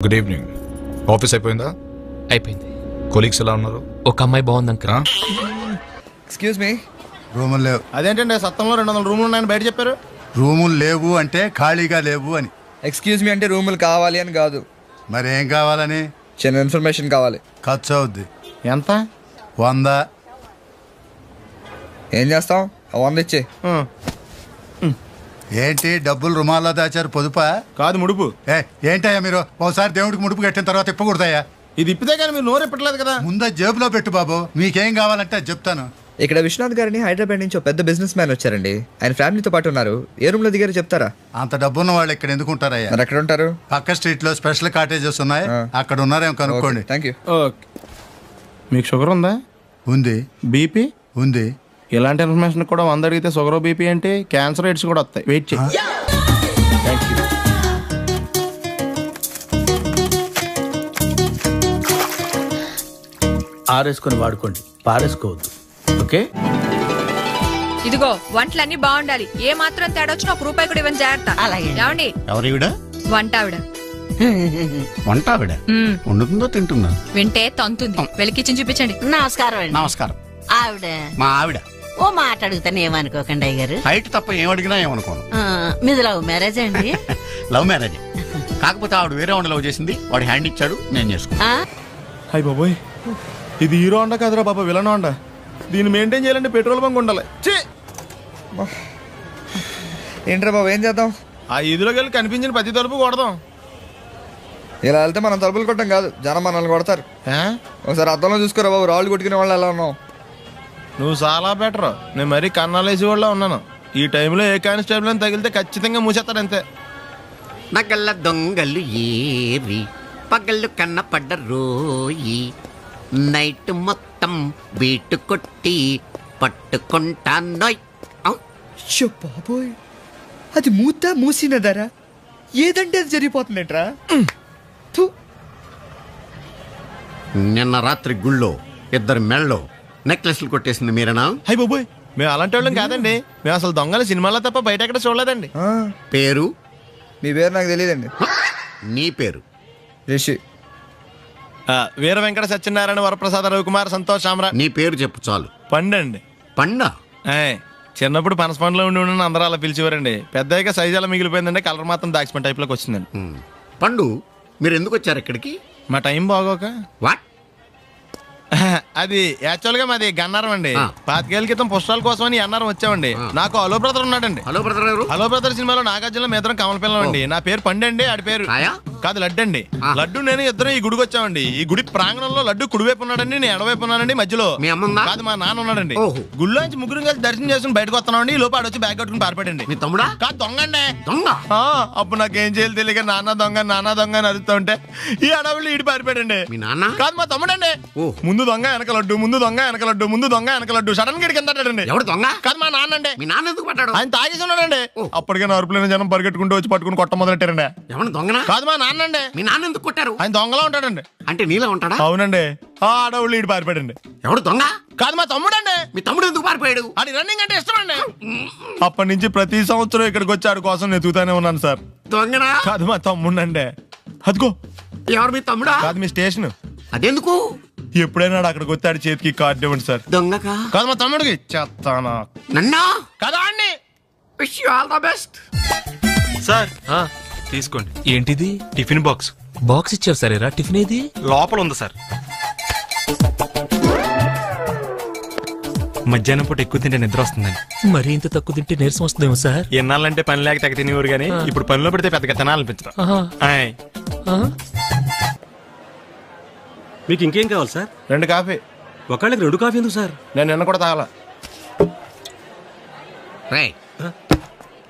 Good evening. Office అయిపోయిందా? అయిపోయింది. Colleagues ఎలా ఉన్నారు? ఒక అమ్మాయి బాగుంది అంకుల్. Excuse me. రూములు లేవు. అదేంటండి సత్తంలో 200 రూములు ఉన్నాయని బయట చెప్పారు. రూములు లేవు అంటే ఖాళీగా లేవు అని. ఎక్స్క్యూజ్ మీ అంటే రూములు కావాలి అని కాదు, మరి ఏం కావాలని? చిన్న ఇన్ఫర్మేషన్ కావాలి. ఖర్చు అవుద్ది. ఎంత? 100. ఏం చేస్తాం? 100 ఇచ్చే. ఏంటి డబ్బులు రుమాల్లో దాచారు? పొదుపా? కాదు, ముడుపు. ఏంటయ్యా మీరు ఒకసారి దేవుడికి ముడుపు కట్టిన తర్వాత ఇప్పకూడదయ్యా. ఇది ఇప్పితే కానీ మీరు నోరు ఇప్పట్లేదు కదా. ముందు జేబులో పెట్టు బాబు, మీకేం కావాలంటే అది చెప్తాను. ఇక్కడ విశ్వనాథ్ గారిని హైదరాబాద్ నుంచి ఒక పెద్ద బిజినెస్ మ్యాన్ వచ్చారండి. ఆయన ఫ్యామిలీతో పాటు ఉన్నారు. ఏ రూమ్ లో దిగారో చెప్తారా? అంత డబ్బున్న వాళ్ళు ఇక్కడ ఎందుకు ఉంటారయ్యా? మరి ఎక్కడ ఉంటారు? పక్క స్ట్రీట్ లో స్పెషల్ కాటేజెస్ ఉన్నాయి, అక్కడ ఉన్నారేమో కనుక్కోండి. Thank you. ఓకే. మీకు షుగర్ ఉందా? ఉంది. బీపీ ఉంది. ఇలాంటి ఇన్ఫర్మేషన్ కూడా 100 అడిగితే షుగర్ బీపీ అంటే క్యాన్సర్ రేట్స్ కూడా వస్తాయి. వెయిట్ చేయి. Thank you. ఆరేసుకొని వాడుకోండి, పారేసుకోవద్దు. ఓకే. ఇదిగో వంటలన్నీ బాగుండాలి. ఏ మాత్రం తేడా వచ్చినా ఒక రూపాయి కూడా ఇవ్వని జాగ్రత్త. ఏమండి? ఎవరివిడ? వంట ఆవిడ. వంట ఆవిడ వండుతుందో తింటుందా? వింటే తంతుంది. వెళ్ళి కిచెన్ చూపించండి. నమస్కారం అండి. నమస్కారం. ఆవిడ మా ఆవిడ. ఓ మాట అడుగుతాను, ఏమనుకోకండి అయ్యారు. హైట్ తప్ప ఏం అడిగినా ఏమనుకోను. మీది లవ్ మ్యారేజ్ అండి? Love marriage. కాకపోతే ఆవిడ వేరే వాడిని లవ్ చేసింది, వాడు హ్యాండ్ ఇచ్చాడు, నేను చేసుకున్నా. హాయ్ బాబోయ్, ఇది హీరో అండ కాదురా బాబా, విలన్ అండ. దీన్ని మెయింటైన్ చేయాలంటే పెట్రోల్ బంక్ ఉండాలి. ఏంట్రా బాబు, ఏం చేద్దాం? ఆ ఇదిలోకి వెళ్ళి కనిపించిన ప్రతి తలుపు కొడదాం. ఇలా వెళ్తే మనం తలుపులు కొట్టం కాదు, జనం మనల్ని కొడతారు. ఒకసారి అద్దంలో చూసుకోరా బాబు, రాళ్ళు కొట్టుకునే వాళ్ళు ఎలా ఉన్నావు? నువ్వు చాలా బెటర్. నేను మరీ కన్నాలేసి వాళ్ళ ఉన్నాను. ఈ టైంలో ఏ కానిస్టేబుల్ అని తగిలితే ఖచ్చితంగా మూసేస్తాడు అంతే. నగల్ల దొంగలు ఏరి పగళ్ళు కన్న పడ్డ రోయి, నైట్ మొత్తం బీటు కొట్టి పట్టుకుంటానోయ్. బాబోయ్, అది మూసినదరా? ఏదంటే అది జరిగిపోతుందేంట్రా? నిన్న రాత్రి గుళ్ళో ఇద్దరు మెళ్ళో నెక్లెస్లు కొట్టేసింది మీరేనా? హై బాబోయ్, మేము అలాంటి వాళ్ళం కాదండి. మేము అసలు దొంగలు సినిమాలో తప్ప బయట ఎక్కడ చూడలేదండి. పేరు? మీ పేరు నాకు తెలియదండి. నీ పేరు? రిషి. వీర వెంకట సత్యనారాయణ వరప్రసాద రవికుమార్ సంతోష్ సామ్రా. నీ పేరు చెప్పు చాలు. పండండి. పండా? చిన్నప్పుడు పనస పండులో ఉండి అందరూ అలా పిలిచేవారండి. పెద్దగా సైజ్ అలా మిగిలిపోయిందండి, కలర్ మాత్రం దాక్సిపెన్ టైప్ లోకి వచ్చిందండి. పండు, మీరు ఎందుకు వచ్చారు ఇక్కడికి? మా టైం బాగోక. వాట్? అది యాక్చువల్ గా మాది గన్నారం అండి. 25 ఏళ్ల క్రితం పుష్పాల కోసం అని అన్నారం వచ్చామండి. నాకు హలో బ్రదర్ ఉన్నాడండి. హలో బ్రదర్ ఎవరు? హలో బ్రదర్ సినిమాలో నాగార్జున మేదరం కమల పిల్లం అండి. నా పేరు పండండి, ఆడి పేరు కాదు లడ్డు అండి. లడ్డు నేను ఇద్దరు ఈ గుడికి వచ్చామండి. ఈ గుడి ప్రాంగణంలో లడ్డు కుడివైపు ఉన్నాడండి, నేను ఎడవైపు ఉన్నానండి. మధ్యలో మీ అమ్మ కాదు మా నాన్న ఉన్నాడండి. గుళ్ళో నుంచి ముగ్గురు కలిసి దర్శనం చేసుకుని బయటకు వస్తున్నామండి. ఈ లోపు ఆడొచ్చి బ్యాగ్ కట్టుకుని పారిపోయండి. మీ తమ్ముడా? కాదు, దొంగ అండి. దొంగ? అప్పుడు నాకేం చేయాలి తెలియక నాన్న దొంగ అని అరుస్తూ ఉంటే ఈ అడవులు ఈడి పారిపోయాడండి. మీ నాన్న? కాదు, మా తమ్ముడండి. ముందు దొంగ వెనక లడ్డు, ముందు దొంగ వెనక లడ్డు, ముందు దొంగ వెనక లడ్డు. సడన్ గా కిందండి. ఎవరు దొంగ? కాదు, మా నాన్న అండి. మీ నాన్న ఎందుకు పడ్డాడు? ఆయన తాగేసి ఉన్నాడండి. అప్పటికే నరుపులైన జనం పరిగెట్టుకుంటూ వచ్చి పట్టుకుని కొట్ట మొదలెట్టారండి. ఎవరు దొంగనా? కాదు, మా నాన్న అండి. మీ నాన్న ఎందుకు కొట్టారు? ఆయన దొంగలా ఉంటాడండి. అంటే నీలా ఉంటాడా? అవునండి. ఆ అడవులు ఈడి పారిపోయాడండి. ఎవడు దొంగ? కాదు, మా తమ్ముడండి. మీ తమ్ముడు ఎందుకు పారిపోయాడు? అది రన్నింగ్ అంటే ఇష్టం అండి. అప్పటి నుంచి ప్రతి సంవత్సరం ఇక్కడికి వచ్చి ఆడి కోసం వెతుకుతానే ఉన్నాను సార్. దొంగనా? కాదు, మా తమ్ముడండి. అదిగో. ఎవరు మీ తమ్ముడా? కాదు, మీ స్టేషన్. అదెందుకు? ఎప్పుడైనా అక్కడికి వచ్చాడు చేతికి కార్డు ఇవ్వండి సార్. దొంగకా? కాదు, మా తమ్ముడికి. చెత్తానా? నన్నా? కదా అండి. Wish you all the best. Sir తీసుకోండి. ఏంటిది? Tiffin box. బాక్స్ ఇచ్చారు సరేరా. టిఫిన్ ఏది? లోపల ఉంది సార్. మధ్యాహ్నం పూట ఎక్కువ తింటే నిద్ర వస్తుందండి. మరీ ఇంత తక్కువ తింటే నీరసం వస్తుందేమో సార్. ఎన్నాళ్ళంటే పని లేక తెగ తినేవారు కానీ ఇప్పుడు పనిలో పెడితే పెద్దగా తినాలనిపించదు. మీకు ఇంకేం కావాలి సార్? 2 కాఫీ. ఒకళ్ళకి 2 కాఫీ ఎందుకు సార్? నేను నిన్న కూడా తాగాల.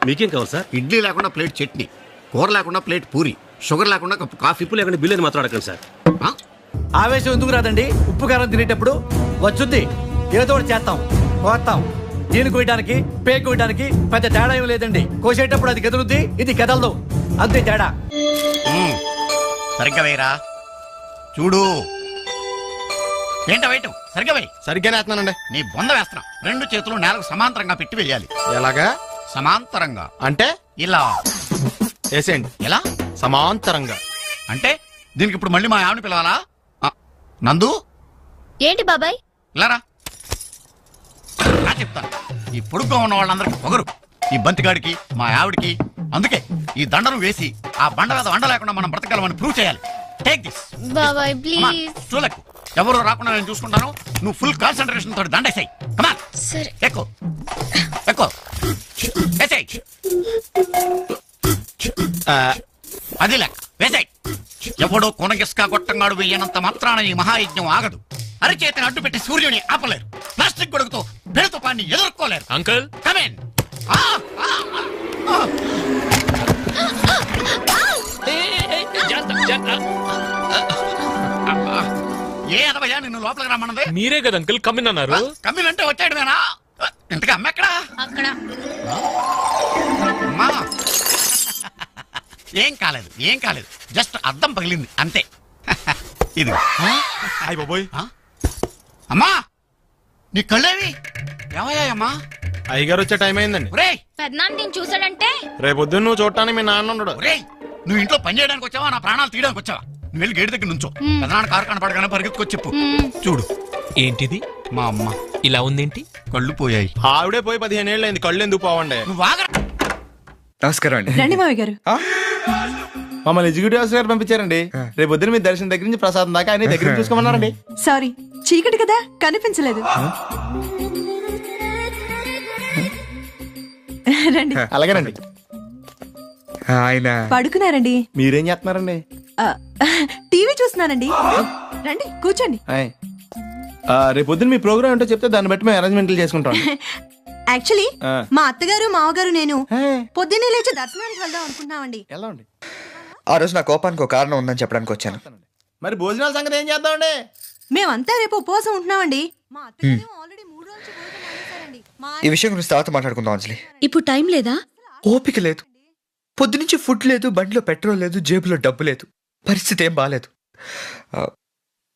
మీకేం కావాలి సార్? ఇడ్లీ లేకుండా ప్లేట్ చట్నీ, కూర లేకుండా ప్లేట్ పూరి, షుగర్ లేకుండా కప్పు కాఫీ. ఉప్పు లేకుండా బిల్లు అని మాత్రం అడగండి సార్. ఆవేశం ఎందుకు రాదండి? ఉప్పు కారం తినేటప్పుడు వచ్చుద్ది, ఏదో ఒకటి చేస్తాం, కోస్తాం. దీన్ని కోయడానికి పేక కోయడానికి పెద్ద తేడా ఏం లేదండి. కోసేటప్పుడు అది కదులుద్ది, ఇది కదలదు, అంతే తేడా. సరిగ్గా వేయరా. చూడు. ఏంట వేయటం? సరిగ్గా వేయి. సరిగ్గానే వేస్తున్నానండి. నీ బొంద వేస్తున్నాం. 2 చేతులు నేలకు సమాంతరంగా పెట్టి వేయాలి. ఎలాగా? సమాంతరంగా అంటే ఇలా వేసేయండి. ఎలా? సమాంతరంగా అంటే దీనికి ఇప్పుడు మళ్ళీ మా ఆవిడని పిలవాలా? నందు ఏంటి బాబాయ్? ఇలారా చెప్తాను. ఈ పొడుగ్గా ఉన్న వాళ్ళందరికీ పొగరు, ఈ బంతిగాడికి మా ఆవిడికి. అందుకే ఈ దండను వేసి ఆ బండ మీద వండ లేకుండా మనం బ్రతకాలని ప్రూవ్ చేయాలి. టేక్ దిస్ బాబాయ్ ప్లీజ్. చూలకు, ఎవరు రాకుండా నేను చూసుకుంటాను. నువ్వు ఫుల్ కాన్సన్ట్రేషన్ తోటి దండేసాయి. కమాన్, సరే ఎక్కువ ఎక్కువ వేసాయి. అది లెక్క వేసాయి. ఎవడో కొనగిస్కా గొట్టంగాడు వెయ్యనంత మాత్రాన ఈ మహాయజ్ఞం ఆగదు. అరిచేతిని అడ్డు పెట్టి సూర్యుని ఆపలేరు. ప్లాస్టిక్ గొడుగుతో పెరుతో పాన్ని ఎదుర్కోలేరు. Uncle come in. ఏ అదవయ్యా నిన్ను లోపలికి రమ్మన్నది? మీరే కదా అంకుల్ కమ్మినన్నారు. కమ్మినంటే వచ్చాడువేనా? ఇంతగా అమ్మ ఎక్కడా? అక్కడ. అమ్మా ఏం కాలేదు, ఏం కాలేదు. జస్ట్ అద్దం పగిలింది అంతే. ఇది అయ్య బాబోయ్. అమ్మా నీ కళ్ళేవి ఏమయ్యాయమ్మా? అయ్యగారు వచ్చే టైం అయిందండి. ఒరేయ్ పెద్దనాన్న నేను చూసాడంటే రేపొద్దున నువ్వు చూడటానికి మీ నాన్న ఉండడు. ఒరేయ్, నువ్వు ఇంట్లో పని చేయడానికి వచ్చావా, నా ప్రాణాలు తీయడానికి వచ్చావా? నువ్వు వెళ్ళి గేటు దగ్గర నుంచో. పెదనాన్న కారు కనపడగానే పరిగెత్తుకొచ్చి చెప్పు. చూడు ఏంటిది మా అమ్మ ఇలా ఉందేంటి? కళ్ళు పోయాయి. ఆవిడే పోయి 15 ఏళ్ళు అయింది. కళ్ళు ఎందుకు పోవండి? నువ్వు ఆగరా. నమస్కారం అండి. రండి మావి గారు. మమ్మల్ని ఎగ్జిక్యూటివ్ ఆఫీసర్ గారు పంపించారండి. రేపు పొద్దున మీ దర్శనం దగ్గర నుంచి ప్రసాదం దాకా ఆయన దగ్గర చూసుకోమన్నారండి. సారీ చీకటి కదా కనిపించలేదు. రండి. అలాగేనండి. ఆయన పడుకున్నారండి. మీరేం చేస్తున్నారండి? టీవీ చూస్తున్నానండి. రండి కూర్చోండి. రేపు పొద్దున మీ ప్రోగ్రామ్ ఏంటో చెప్తే దాన్ని బట్టి మేము అరేంజ్మెంట్లు చేసుకుంటాం. యాక్చువల్లీ మా అత్తగారు మావగారు నేను పొద్దున్నే లేచి దర్శనానికి వెళ్దాం అనుకుంటున్నామండి. ఎలా అండి? ఆ రోజు నా కోపానికి ఒక కారణం ఉందని చెప్పడానికి వచ్చాను. మరి భోజనాల సంగతి ఏం చేద్దామండి? మేమంతా రేపు ఉపవాసం ఉంటున్నామండి. మా అత్తగారు ఆల్రెడీ 3 రోజులు భోజనం మానేశారండి. ఈ విషయం గురించి తర్వాత మాట్లాడుకుందాం అంజలి. ఇప్పుడు టైం లేదా? ఓపిక లేదు. పొద్దునుంచి ఫుడ్ లేదు, బండిలో పెట్రోల్ లేదు, జేబులో డబ్బు లేదు. పరిస్థితి ఏం బాలేదు.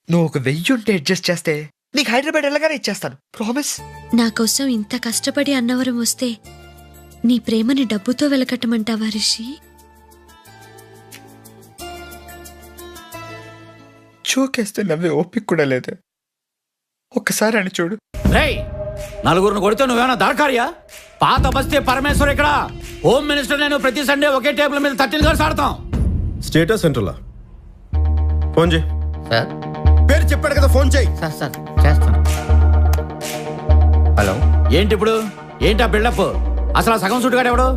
నువ్వు ఒక 1000 ఉంటే అడ్జస్ట్ చేస్తే నీకు హైదరాబాద్ వెళ్ళగానే ఇచ్చేస్తాను. ప్రామిస్. నా కోసం ఇంత కష్టపడి అన్నవరం వస్తే నీ ప్రేమని డబ్బుతో వెలకట్టమంటావా రిషి? చోకేస్తే నవ్వే ఓపిక కూడా లేదు. ఒక్కసారి అని చూడు. నలుగురిని కొడితే నువ్వేమన్నా దాడకారియా? పాత బస్తీ పరమేశ్వర్ ఇక్కడ. హోమ్ మినిస్టర్ నేను ప్రతి సండే ఒకే టేబుల్ మీద 13 గర్స్ ఆడతాం. స్టేటస్ సెంటర్లా ఫోన్ చేయి. సార్ పేరు చెప్పాడు కదా, ఫోన్ చేయి. సార్ సార్ చేస్తాను. హలో. ఏంటి ఇప్పుడు? ఏంటా బిల్డప్? అసలు సగం సుట్టుగాడు ఎవడు?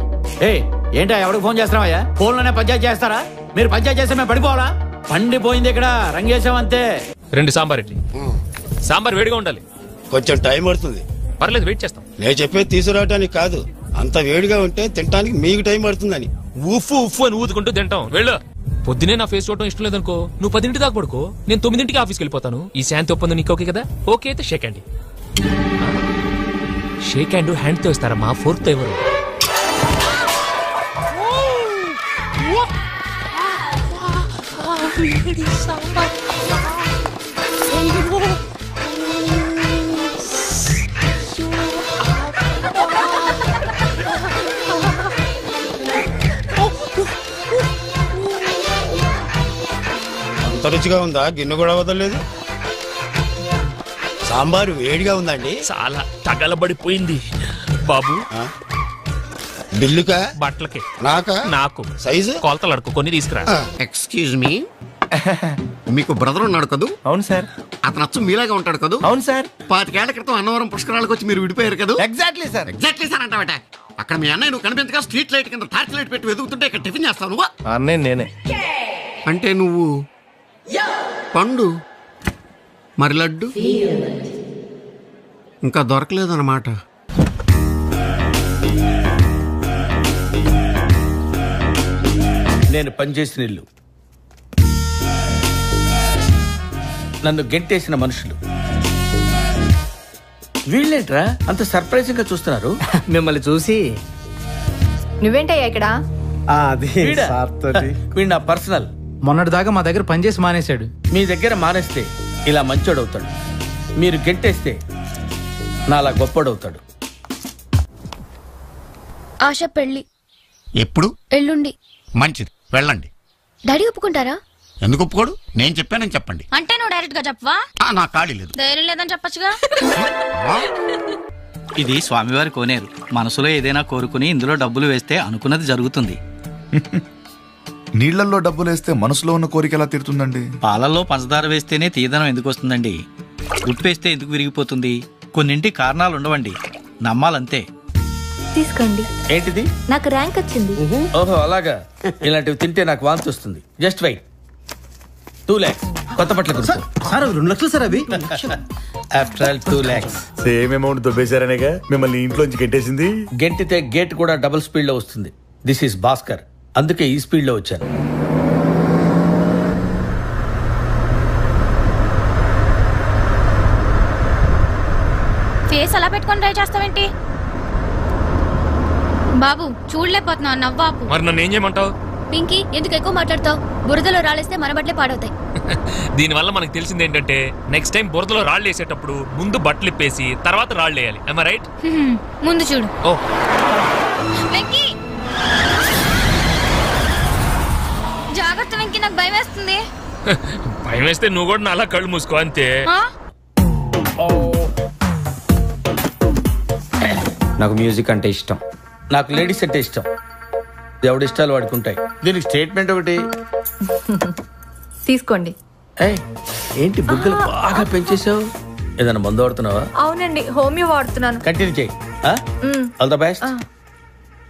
ఏంటా ఎవడికి ఫోన్ చేస్తున్నావయ్యా? ఫోన్లోనే పంచాయతీ చేస్తారా? మీరు పంచాయతీ చేస్తే మేము పడిపోవాలా? పండిపోయింది ఇక్కడ, రంగేశామంతే. 2 సాంబార్ ఇడ్లీ. సాంబార్ వేడిగా ఉండాలి. కొంచెం టైం పడుతుంది. పర్లేదు, వెయిట్ చేస్తాం. నేను చెప్పేది తీసుకురావటానికి కాదు, అంత వేడిగా ఉంటే తినడానికి మీకు టైం పడుతుందని. ఉఫ్ఫు ఉఫ్ఫు అని ఊదుకుంటూ తింటాం. వెళ్ళు. పొద్దునే నా ఫేస్ చూడటం ఇష్టం లేదనుకో, నువ్వు 10 దాకా పడుకో. నేను 9 ఆఫీస్కి వెళ్ళిపోతాను. ఈ శాంతి ఒప్పందం నీకు ఓకే కదా? ఓకే అయితే షేక్ హ్యాండ్. షేక్ హ్యాండ్ హ్యాండ్తో ఇస్తారమ్మా, ఫోర్క్తో ఎవరు? అంత రుచిగా ఉందా? గిన్నె కూడా వదలలేదు. సాంబారు వేడిగా ఉందండి. చాలా తగలబడిపోయింది బాబు. బిల్లుకా? బట్టలకి. నాకా? నాకు. సైజు కొలతలు అడుకో, కొన్ని తీసుకురా. ఎక్స్క్యూజ్ మీ, మీకు బ్రదర్ ఉన్నాడు కదూ? అవును సార్. అతను అచ్చు మీలాగా ఉంటాడు కదూ? అవును సార్. 25 ఏళ్ల క్రితం అన్నవరం పుష్కరాలకు వచ్చి మీరు విడిపోయారు కదా? Exactly sir. ఎగ్జాక్ట్లీ సార్ అంటావట. అక్కడ మీ అన్నయ్య నువ్వు కనిపించగా స్ట్రీట్ లైట్ కింద టార్చ్ లైట్ పెట్టి వెతుకుతుంటే ఇక్కడ టిఫిన్ చేస్తావు నువ్వు? అన్నయ్య నేనే. అంటే నువ్వు పండు, మరి లడ్డు ఇంకా దొరకలేదన్నమాట. నేను పనిచేసిన ఇల్లు, నన్ను గెంటేసిన మనుషులు, వీళ్ళేంట్రా అంత సర్ప్రైజింగ్ గా చూస్తున్నారు? మిమ్మల్ని చూసి. నువ్వేంటయ్యా ఇక్కడ? వీడు నా పర్సనల్. మొన్నటి దాకా మా దగ్గర పనిచేసి మానేశాడు. మీ దగ్గర మానేస్తే ఇలా మంచోడవుతాడు, మీరు గెంటేస్తే నాలా గొప్పడవుతాడు. ఆశ పెళ్లి ఎప్పుడు? ఎల్లుండి. మంచిది, వెళ్ళండి. డాడీ ఒప్పుకుంటారా? ఎందుకు ఒప్పుకోడు? నేను చెప్పానని చెప్పండి. అంటే నువ్వు డైరెక్ట్ గా చెప్పవా? నా ఖాళీ లేదు. ధైర్యం లేదని చెప్పొచ్చుగా. ఇది స్వామివారి కోనేరు. మనసులో ఏదైనా కోరుకుని ఇందులో డబ్బులు వేస్తే అనుకున్నది జరుగుతుంది. నీళ్లలో డబ్బులు వేస్తే మనసులో ఉన్న కోరిక ఎలా తీరుతుందండి? పాలల్లో పంచదార వేస్తేనే తీయదనం ఎందుకు వస్తుందండి? ఉప్పేస్తే ఎందుకు విరిగిపోతుంది? కొన్నింటి కారణాలు ఉండవండి, నమ్మాలంతే. తీసుకోండి. ఏంటిది? నాకు ర్యాంక్ వచ్చింది. ఓహో అలాగా. ఇలాంటివి తింటే నాకు వాంతి వస్తుంది. Just wait. 2 lakhs కొత్త బట్టలు కొనుక్కో. సార్ 2 లక్షలు సార్ అవి. After all 2 lakhs. Same amount దొబ్బేశారనేగా మిమ్మల్ని ఇంట్లోంచి గెట్టేసింది. గెంటితే గేట్ కూడా డబుల్ స్పీడ్ లో వస్తుంది. దిస్ ఈస్ భాస్కర్, అందుకే ఈ స్పీడ్ లో వచ్చాను. ఫేస్ అలా పెట్టుకొని ట్రై చేస్తావేంటి బాబు? చూడలేకపోతున్నావు, నవ్వాపు. మరి నన్ను ఏం చేయమంటావు? పింకీ ఎందుకు ఎక్కువ మాట్లాడతావు? బురదలో రాలేస్తే మన బట్టలే పాడవుతాయి. దీనివల్ల మనకు తెలిసింది ఏంటంటే నెక్స్ట్ టైం బురదలో రాళ్ళు వేసేటప్పుడు ముందు బట్టలు ఇప్పేసి తర్వాత రాళ్ళు వేయాలి. am I right? ముందు చూడు. ఓ వెంకీ జాగ్రత్త వెంకీ, నాకు భయం వేస్తుంది. భయం వేస్తే నువ్వు కూడా అలా కళ్ళు మూసుకో అంతే. నాకు మ్యూజిక్ అంటే ఇష్టం. నాకు లేడీస్ అంటే ఇష్టం. ఎవడి ఇష్టాలు వాడుకుంటాయి. దీనికి స్టేట్మెంట్ ఒకటి తీసుకోండి. ఏంటి బుగ్గలు బాగా పెంచేసావు? ఏదైనా మందు వాడుతున్నావా? అవునండి, హోమియో వాడుతున్నాను. కంటిన్యూ చేయి. All the best.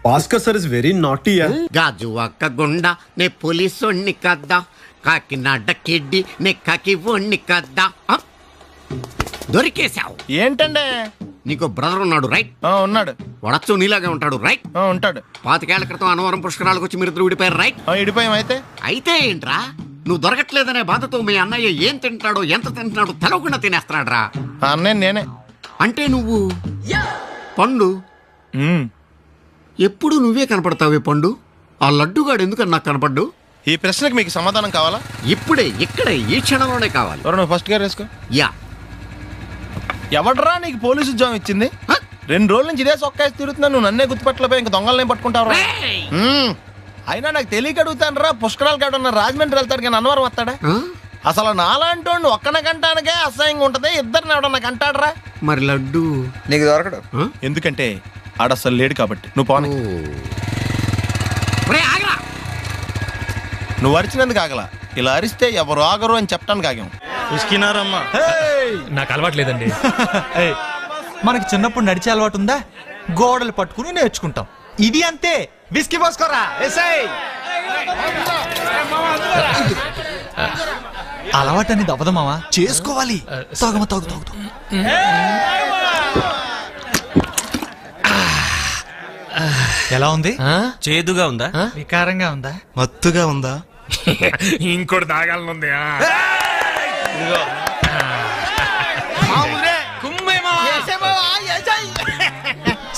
Bhaskar sir is very naughty. గాజు అక్క గుండా నే పోలీసోణ్ణి కద్దా, కాకినాడ కిడ్డి నే కాకి ఒణ్ణి కద్దా. దొరికేశావు. ఏంటండే? నీకు బ్రదర్ ఉన్నాడు రైట్? ఉన్నాడు. వడచ్చు నీలాగే ఉంటాడు రైట్? ఉంటాడు. 25 ఏళ్ల క్రితం అన్నవరం పుష్కరాలకు వచ్చి మీరిద్దరు విడిపోయారు రైట్? విడిపోయాం. అయితే ఏంట్రా? నువ్వు దొరకట్లేదనే బాధతో మీ అన్నయ్య ఏం తింటాడో ఎంత తింటున్నాడో తెలవకుండా తినేస్తాడ్రా. అన్నయ్య నేనే. అంటే నువ్వు పండు ఎప్పుడు నువ్వే కనపడతావే పండు. ఆ లడ్డుగాడు ఎందుకని నాకు కనపడ్డు? ఈ ప్రశ్నకు మీకు సమాధానం కావాలా? ఇప్పుడే ఇక్కడే ఈ క్షణంలోనే కావాలి. నువ్వు ఫస్ట్ గా వేసుకో. యా. ఎవడరా నీకు పోలీసు ఉద్యోగం ఇచ్చింది? 2 రోజుల నుంచి ఇదే సొక్కాసి తిరుగుతున్నా, నువ్వు నన్నే గుర్తుపట్టలేపోయి ఇంక దొంగలనే పట్టుకుంటావురా. అయినా నాకు తెలియక అడుగుతాను రా, పుష్కరాలు కాడున్న రాజమండ్రి వెళ్తాడు కానీ అన్నవరం వస్తాడా? అసలు నాలాంటి వాడిని ఒక్కన కంటానికే అసహ్యంగా ఉంటది, ఇద్దరిని ఎవడన్నా కంటాడరా? మరి లడ్డు నీకు దొరకడు. ఎందుకంటే ఆడ అసలు లేడు కాబట్టి. నువ్వు పోనీ. నువ్వు అరిచినందుకు ఆగలా, ఇలా అరిస్తే ఎవరు ఆగరు అని చెప్పడానికి ఆగాం. నాకు అలవాట్లేదండి. మనకి చిన్నప్పుడు నడిచే అలవాటు ఉందా? గోడలు పట్టుకుని నేర్చుకుంటాం. ఇది అంతే. విస్కీ పోసుకోరా. అలవాటు అనేది అవ్వదు మావా, చేసుకోవాలి. తాగమా, తాగు తాగు. ఎలా ఉంది? చేదుగా ఉందా? వికారంగా ఉందా? మత్తుగా ఉందా? ఇంకోటి తాగాలనుంది.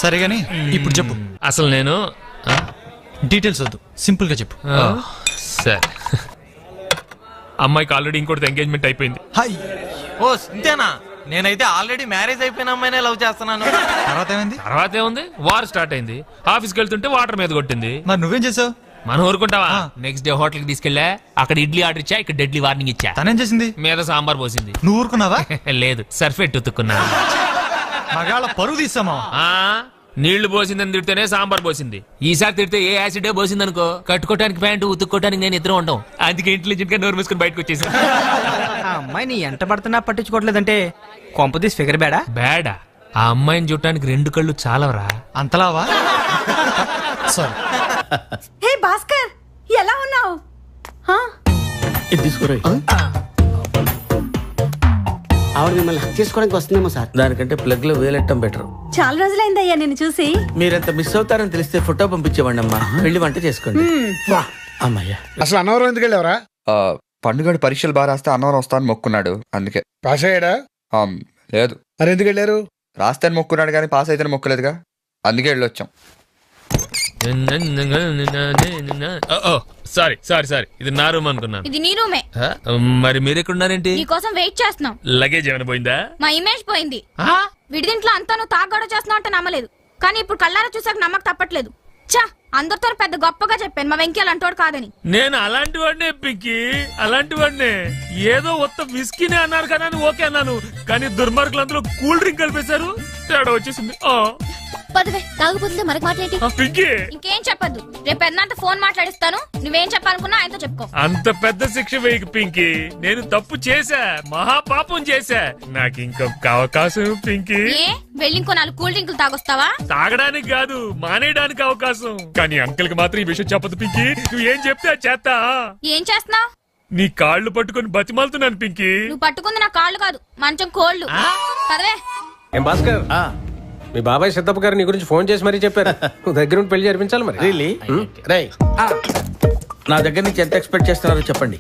సరేగాని ఇప్పుడు చెప్పు. అసలు నేను డీటెయిల్స్ వద్దు, సింపుల్ గా చెప్పు. సరే, అమ్మాయికి ఆల్రెడీ ఇంకోటి ఎంగేజ్మెంట్ అయిపోయింది. ఓ ఇంతేనా? నేనైతే ఆల్రెడీ మ్యారేజ్ అయిపోయిన అమ్మాయినే లవ్ చేస్తున్నాను. తర్వాత ఏముంది, వార్ స్టార్ట్ అయింది. ఆఫీస్కి వెళ్తుంటే వాటర్ మీద కొట్టింది. మరి నువ్వేం చేసావు? మనం ఊరుకుంటావా? నెక్స్ట్ డే హోటల్ కి తీసుకెళ్ళా, అక్కడ ఇడ్లీ ఆర్డర్ ఇచ్చా, ఇక్కడ డెడ్లీ వార్నింగ్ ఇచ్చా. తనేం చేసింది? మీద సాంబార్ పోసింది. నువ్వు ఊరుకున్నావా? లేదు, సర్ఫెట్ ఉతుక్కున్నా. మగాళ్ళ పరువు తీసామా? నీళ్లు పోసిందని తిడితేనే సాంబార్ పోసింది. ఈసారి తిడితే ఏ యాసిడే పోసింది అనుకో, కట్టుకోవడానికి ప్యాంటు, ఉతుక్కోవడానికి నేను ఇద్దరు ఉంటాం. అందుకే ఇంటెలిజెంట్ గా నోరు మూసుకొని బయటకు వచ్చేసి. అమ్మాయి నీ ఎంట పడుతున్నా పట్టించుకోవట్లేదంటే కొంపదీసి ఫిగర్ బేడా? బేడా? ఆ అమ్మాయిని చూడటానికి 2 కళ్ళు చాలవరా? అంతలావా? హే భాస్కర్, ఎలా ఉన్నావు? ఆవిడ మిమ్మల్ని హక్ చేసుకోవడానికి వస్తుందేమో సార్. దానికంటే ప్లగ్ లో వేలెట్టం బెటర్. చాలా రోజులైందయ్యా నేను చూసి. మీరెంత మిస్ అవుతారని తెలిస్తే ఫోటో పంపించేవాడి అమ్మా. వెళ్ళి వంట చేసుకోండి. అమ్మయ్యా. అసలు అన్నవరం ఎందుకు వెళ్ళావరా? పండుగడు పరీక్షలు బాగా రాస్తే అన్నవరం వస్తాను మొక్కున్నాడు, అందుకే. పాస్ అయ్యాడా? లేదు. మరి ఎందుకు వెళ్ళారు? రాస్తే మొక్కున్నాడు కానీ పాస్ అయితే మొక్కలేదుగా, అందుకే వెళ్ళొచ్చాం. సారీ సారీ సారీ, ఇది నా రూమ్ అనుకున్నాను. ఇది నీ రూమే. మరి మీరు ఎక్కడున్నారేంటి? నీకోసం వెయిట్ చేస్తున్నాం. లగేజ్ ఏమైనా పోయిందా? మా ఇమేజ్ పోయింది. విడిదింట్లో అంతా నువ్వు తాగడ చేస్తున్నావు అంటే నమ్మలేదు, కానీ ఇప్పుడు కళ్ళారా చూసాక నమ్మక తప్పట్లేదు. చా అందరితో పెద్ద గొప్పగా చెప్పాను మా వెంకీ అలాంటోడు కాదని. నేను అలాంటి వాడినే పింకి, అలాంటి వాడినే. ఏదో ఒక్క విస్కీనే అన్నారు కదా అని ఓకే అన్నాను, కానీ దుర్మార్గులు అందులో కూల్ డ్రింక్ కలిపేశారు, తేడా వచ్చేసింది. పదవే తాగుపోతుందే మనకు మాట్లాడి పింకి ఇంకేం చెప్పద్దు. రేపు పెద్దంత ఫోన్ మాట్లాడిస్తాను, నువ్వేం చెప్పాలనుకున్నా ఆయనతో చెప్పుకో. అంత పెద్ద శిక్ష వేయకు పింకి, నేను తప్పు చేశా, మహాపాపం చేశా, నాకు ఇంకొక అవకాశం పింకి. ఏ వెళ్ళి ఇంకో 4 కూల్ డ్రింకులు తాగొస్తావా? తాగడానికి కాదు, మానేయడానికి అవకాశం. కానీ అంకుల్ కి మాత్రం ఈ విషయం చెప్పదు పింకి, నువ్వేం చెప్తే అది చేస్తా. ఏం చేస్తున్నావు? నీ కాళ్ళు పట్టుకొని బతిమాలుతున్నాను పింకి. నువ్వు పట్టుకుంది నా కాళ్ళు కాదు, మంచం కోళ్ళు. పదవే. ఏం భాస్కర్, మీ బాబాయ్ సిద్ధప్ప గారు నీ గురించి ఫోన్ చేసి మరీ చెప్పారు, నువ్వు దగ్గర ఉండి పెళ్లి జరిపించాలి మరి. రియల్లీ? రై నా దగ్గర నుంచి ఎంత ఎక్స్పెక్ట్ చేస్తున్నారో చెప్పండి.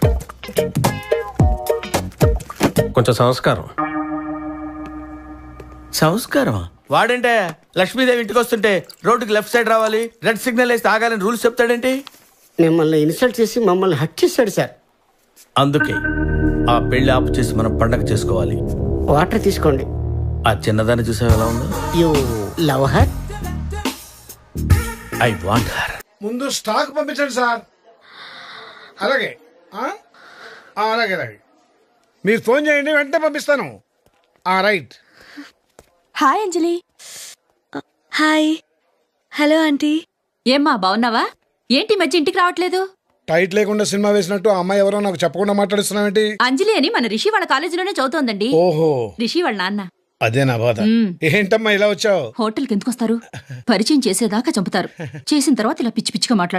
కొంచెం సంస్కారం. సంస్కారం వాడంటే లక్ష్మీదేవి ఇంటికి వస్తుంటే రోడ్డుకి లెఫ్ట్ సైడ్ రావాలి, రెడ్ సిగ్నల్ వేసి ఆగాలని రూల్స్ చెప్తాడేంటి? మిమ్మల్ని ఇన్సల్ట్ చేసి మమ్మల్ని హట్ చేశాడు సార్. అందుకే ఆ పెళ్లి ఆపు చేసి మనం పండగ చేసుకోవాలి. వాటర్ తీసుకోండి. ఆ చిన్నదాన్ని చూసావు ఎలా ఉందో? You love her? I want her. ముందు స్టాక్ పంపించండి సార్. అలాగే అలాగే అలాగే మీరు ఫోన్ చేయండి, వెంటనే పంపిస్తాను. రైట్. హాయ్ అంజలి. హాయ్. Hello aunty. ఏమ్మా బాగున్నావా? ఏంటి మధ్య ఇంటికి రావట్లేదు? టైట్ లేకుండా సినిమా వేసినట్టు ఆ అమ్మాయి ఎవరో నాకు చెప్పకుండా మాట్లాడిస్తున్నావేంటి? అంజలి అని మన రిషి వాళ్ళ కాలేజీలోనే చదువుతోందండి. ఓహో, రిషి వాళ్ళ నాన్న. అదే నా బాధ. ఏంటమ్మా ఇలా వచ్చావు? హోటల్కి ఎందుకు వస్తారు? పరిచయం చేసేదాకా చంపుతారు, చేసిన తర్వాత ఇలా పిచ్చి పిచ్చిగా మాట్లాడతారు.